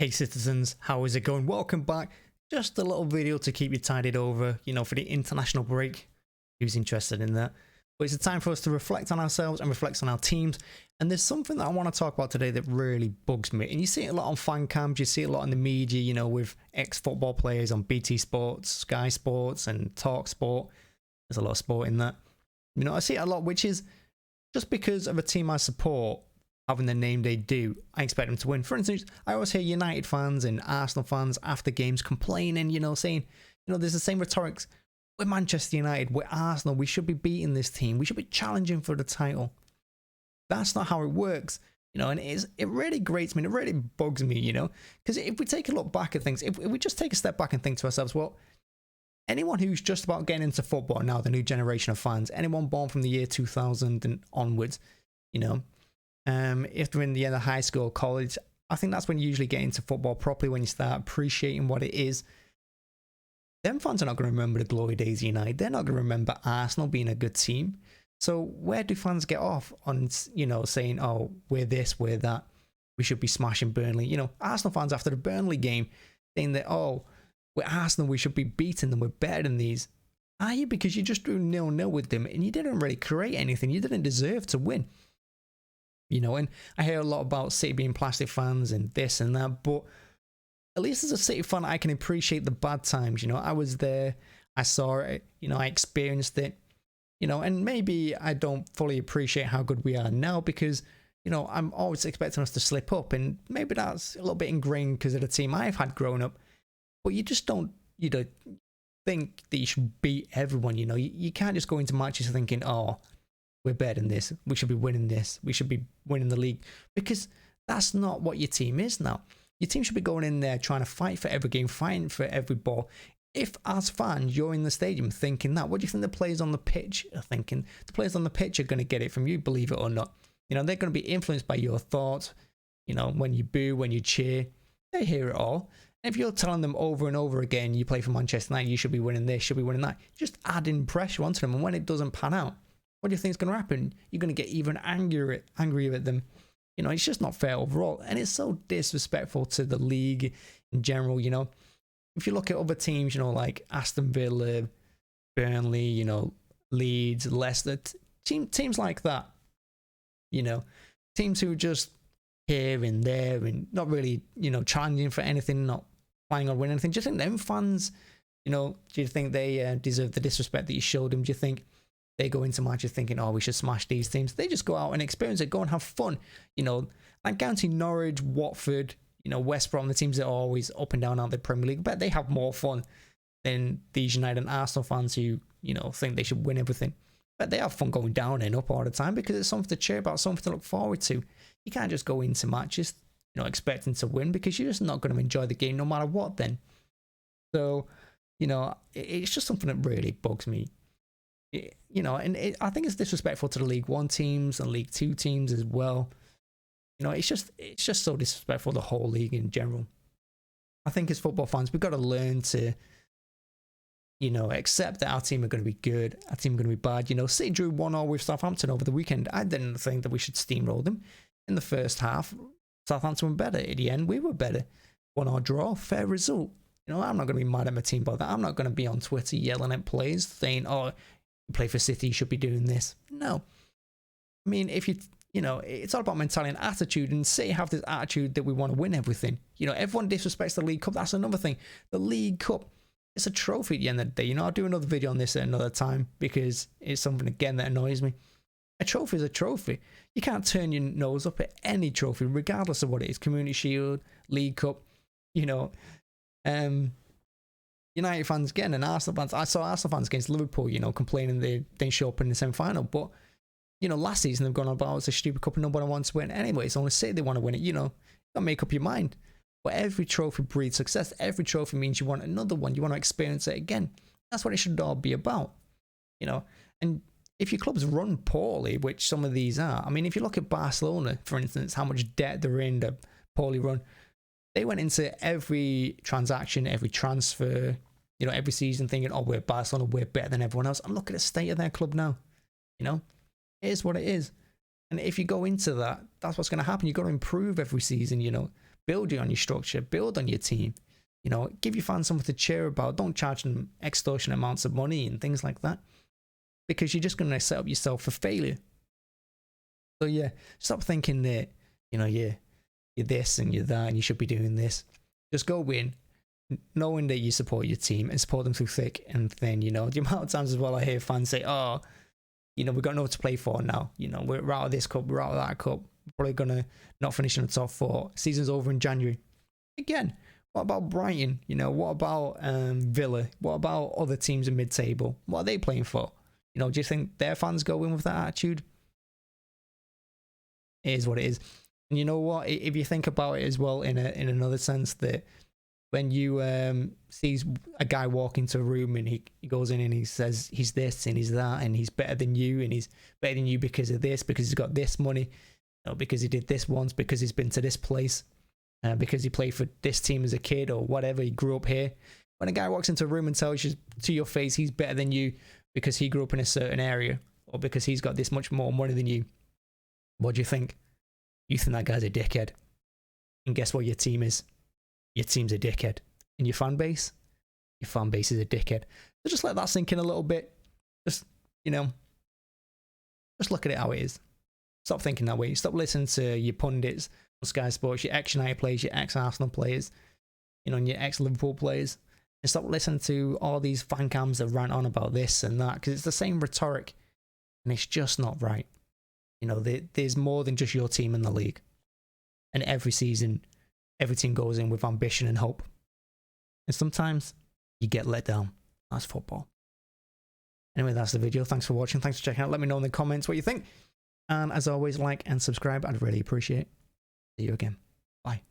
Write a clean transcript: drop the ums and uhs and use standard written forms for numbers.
Hey citizens, how is it going? Welcome back. Just a little video to keep you tidied over, for the international break. Who's interested in that? But it's a time for us to reflect on ourselves and reflect on our teams. And there's something that I want to talk about today that really bugs me. And you see it a lot on fan cams, you see it a lot in the media, with ex-football players on BT Sports, Sky Sports and Talk Sport. There's a lot of sport in that. I see it a lot, which is just because of a team I support having the name they do, I expect them to win. For instance, I always hear United fans and Arsenal fans after games complaining, saying, there's the same rhetorics. We're Manchester United, we're Arsenal, we should be beating this team, we should be challenging for the title. That's not how it works, and it really grates me, it really bugs me, because if we take a look back at things, if we just take a step back and think to ourselves, well, anyone who's just about getting into football now, the new generation of fans, anyone born from the year 2000 and onwards, if they're in the end of high school, college, I think that's when you usually get into football properly, when you start appreciating what it is. Them fans are not going to remember the glory days of United. They're not going to remember Arsenal being a good team. So where do fans get off on, saying, oh, we're this, we're that, we should be smashing Burnley? Arsenal fans after the Burnley game saying that, oh, we're Arsenal, we should be beating them, we're better than these. Are you? Because you just drew 0-0 with them and you didn't really create anything. You didn't deserve to win. And I hear a lot about City being plastic fans and this and that, but at least as a City fan, I can appreciate the bad times. I was there, I saw it, I experienced it, and maybe I don't fully appreciate how good we are now because, I'm always expecting us to slip up, and maybe that's a little bit ingrained because of the team I've had growing up, but you just don't, think that you should beat everyone, you can't just go into matches thinking, oh, we're better than this, we should be winning this, we should be winning the league, because that's not what your team is now. Your team should be going in there trying to fight for every game, fighting for every ball. If as fans you're in the stadium thinking that, what do you think the players on the pitch are thinking? The players on the pitch are going to get it from you, believe it or not. They're going to be influenced by your thoughts. When you boo, when you cheer, they hear it all. And if you're telling them over and over again, you play for Manchester United, you should be winning this, should be winning that, just adding pressure onto them. And when it doesn't pan out, what do you think is going to happen? You're going to get even angrier at them. It's just not fair overall. And it's so disrespectful to the league in general, If you look at other teams, like Aston Villa, Burnley, Leeds, Leicester, teams like that, teams who are just here and there and not really, challenging for anything, not planning on winning anything. Do you think them fans, do you think they deserve the disrespect that you showed them? Do you think they go into matches thinking, oh, we should smash these teams? They just go out and experience it, go and have fun. Like guarantee Norwich, Watford, West Brom, the teams that are always up and down out the Premier League, but they have more fun than these United and Arsenal fans who, think they should win everything. But they have fun going down and up all the time because it's something to cheer about, something to look forward to. You can't just go into matches, expecting to win because you're just not going to enjoy the game no matter what then. So, it's just something that really bugs me. I think it's disrespectful to the League One teams and League Two teams as well. It's just so disrespectful to the whole league in general. I think as football fans, we've got to learn to, accept that our team are going to be good, our team are going to be bad. City drew 1-0 with Southampton over the weekend. I didn't think that we should steamroll them in the first half. Southampton were better. At the end, we were better. 1-0 draw, fair result. I'm not going to be mad at my team about that. I'm not going to be on Twitter yelling at players saying, oh, play for City, you should be doing this. No. I mean, if it's all about mentality and attitude, and City have this attitude that we want to win everything. Everyone disrespects the League Cup. That's another thing. The League Cup, it's a trophy at the end of the day. I'll do another video on this at another time because it's something, again, that annoys me. A trophy is a trophy. You can't turn your nose up at any trophy, regardless of what it is. Community Shield, League Cup, United fans again and Arsenal fans. I saw Arsenal fans against Liverpool, complaining they didn't show up in the semi-final. But, last season they've gone about it's a stupid cup and nobody wants to win. Anyway, it's only City they want to win it, you got to make up your mind. But every trophy breeds success. Every trophy means you want another one. You want to experience it again. That's what it should all be about, And if your clubs run poorly, which some of these are, I mean, if you look at Barcelona, for instance, how much debt they're in, they're poorly run. They went into every transaction, every transfer, every season thinking, oh, we're Barcelona, we're better than everyone else. And look at the state of their club now. It is what it is. And if you go into that, that's what's going to happen. You've got to improve every season, build on your structure, build on your team. You know, give your fans something to cheer about. Don't charge them extortionate amounts of money and things like that, because you're just going to set up yourself for failure. So yeah, stop thinking that, you know, you're this and you're that and you should be doing this. Just go win, knowing that you support your team and support them through thick and thin. You know, the amount of times as well I hear fans say, oh, you know, we've got no to play for now. You know, we're out of this cup, we're out of that cup. We're probably going to not finish in the top 4. Season's over in January. Again, what about Brighton? You know, what about Villa? What about other teams in mid-table? What are they playing for? You know, do you think their fans go in with that attitude? It is what it is. And you know what? If you think about it as well in another sense, that when you sees a guy walk into a room and he goes in and he says he's this and he's that and he's better than you and he's better than you because of this, because he's got this money, you know, because he did this once, because he's been to this place, because he played for this team as a kid or whatever, he grew up here. When a guy walks into a room and tells you to your face he's better than you because he grew up in a certain area or because he's got this much more money than you, what do you think? You think that guy's a dickhead. And guess what your team is? Your team's a dickhead. And your fan base is a dickhead. So just let that sink in a little bit. Just, you know, just look at it how it is. Stop thinking that way. Stop listening to your pundits on Sky Sports, your ex-United players, your ex-Arsenal players, you know, and your ex-Liverpool players. And stop listening to all these fan cams that rant on about this and that, because it's the same rhetoric. And it's just not right. You know, there's more than just your team in the league. And every season, every team goes in with ambition and hope. And sometimes you get let down. That's football. Anyway, that's the video. Thanks for watching. Thanks for checking out. Let me know in the comments what you think. And as always, like and subscribe. I'd really appreciate it. See you again. Bye.